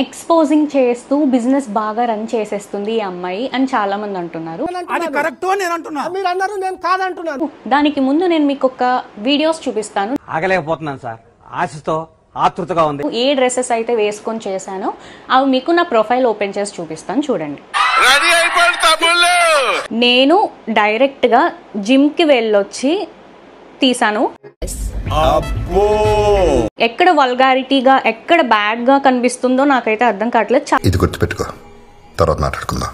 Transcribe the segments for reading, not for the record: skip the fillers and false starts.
Exposing చేస్తూ business బాగా run చేసేస్తుంది ఈ అమ్మాయి అని చాలా మంది అంటున్నారు. అది కరెక్ట్ అని నేను అంటున్నా, మీరు అన్నారు, నేను కాదంటున్నాను. దానికి ముందు నేను మీకు ఒక వీడియోస్ చూపిస్తాను. ఆగలేకపోతున్నాను సార్, ఆశతో ఆతృతగా ఉంది. ఏ డ్రెస్సెస్ అయితే వేసుకొని చేశానో అవి మీకు నా ప్రొఫైల్ ఓపెన్ చేసి చూపిస్తాను, చూడండి. నేను డైరెక్ట్ గా జిమ్ కి వెళ్ళొచ్చి తీసాను. ఎక్కడ వల్గారిటీగా ఎక్కడ బ్యాడ్ గా కనిపిస్తుందో నాకైతే అర్థం కావట్లేదు. ఇది గుర్తుపెట్టుకో, తర్వాత మాట్లాడుకుందాం.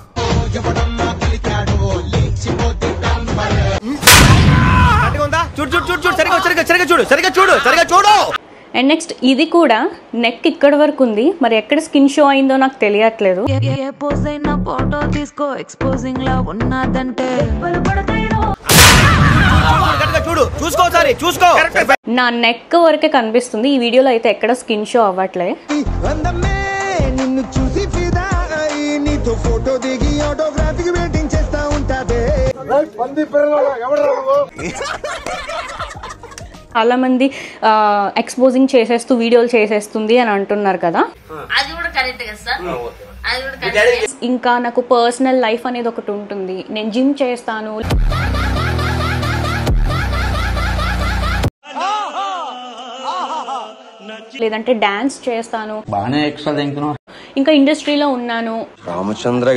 అండ్ నెక్స్ట్ ఇది కూడా నెక్ ఇక్కడ వరకు ఉంది, మరి ఎక్కడ స్కిన్ షో అయిందో నాకు తెలియట్లేదు. నా నెక్ వరకే కనిపిస్తుంది ఈ వీడియోలో అయితే, ఎక్కడ స్కిన్ షో అవ్వట్లే. చాలా మంది ఎక్స్పోజింగ్ చేసేస్తూ వీడియోలు చేసేస్తుంది అని అంటున్నారు కదా. ఇంకా నాకు పర్సనల్ లైఫ్ అనేది ఒకటి ఉంటుంది. నేను జిమ్ చేస్తాను, లేదంటే డాన్స్ చేస్తాను, ఇంకా ఇండస్ట్రీలో ఉన్నాను, రామచంద్ర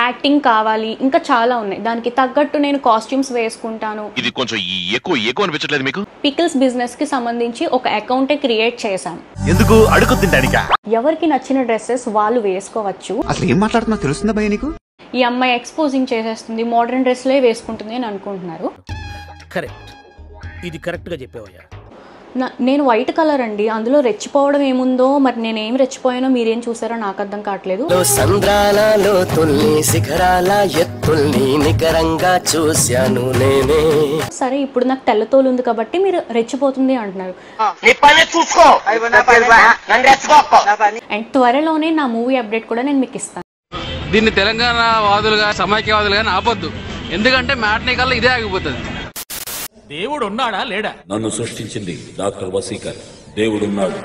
యాక్టింగ్ కావాలి, ఇంకా చాలా ఉన్నాయి. దానికి తగ్గట్టు నేను కాస్ట్యూమ్స్ వేసుకుంటాను. ఇది కొంచెం ఎక్కువ అనిపించట్లేదు మీకు? పికిల్స్ బిజినెస్ కి సంబంధించి ఒక అకౌంట్ క్రియేట్ చేశాను. ఎందుకు అడుగుతుంటానిక? ఎవరికి నచ్చిన డ్రెస్సెస్ వాళ్ళు వేసుకోవచ్చు. అసలు ఏం మాట్లాడుతున్నా తెలుస్తుందా భయ నీకు? ఈ అమ్మాయి ఎక్స్పోజింగ్ చేసేస్తుంది, మోడర్న్ డ్రెస్లే వేసుకుంటుంది అని అనుకుంటున్నారు. కరెక్ట్, ఇది కరెక్ట్ గా చెప్పావయ్యా. నేను వైట్ కలర్ అండి, అందులో రెచ్చిపోవడం ఏముందో, మరి నేనేం రెచ్చిపోయానో మీరేం చూసారో నాకు అర్థం కావట్లేదు. సరే, ఇప్పుడు నాకు తెల్లతోలు ఉంది కాబట్టి మీరు రెచ్చిపోతుంది అంటున్నారు. అండ్ త్వరలోనే నా మూవీ అప్డేట్ కూడా నేను మీకు ఇస్తాను. దీన్ని తెలంగాణ వాదులుగా సమైక్యవాదులుగా ఆపొద్దు, ఎందుకంటే మ్యాట్నీ కల్లా ఇదే ఆగిపోతుంది. దేవుడు ఉన్నాడా లేడా? నన్ను సృష్టించింది డాక్టర్ వసీకర్. దేవుడున్నాడు.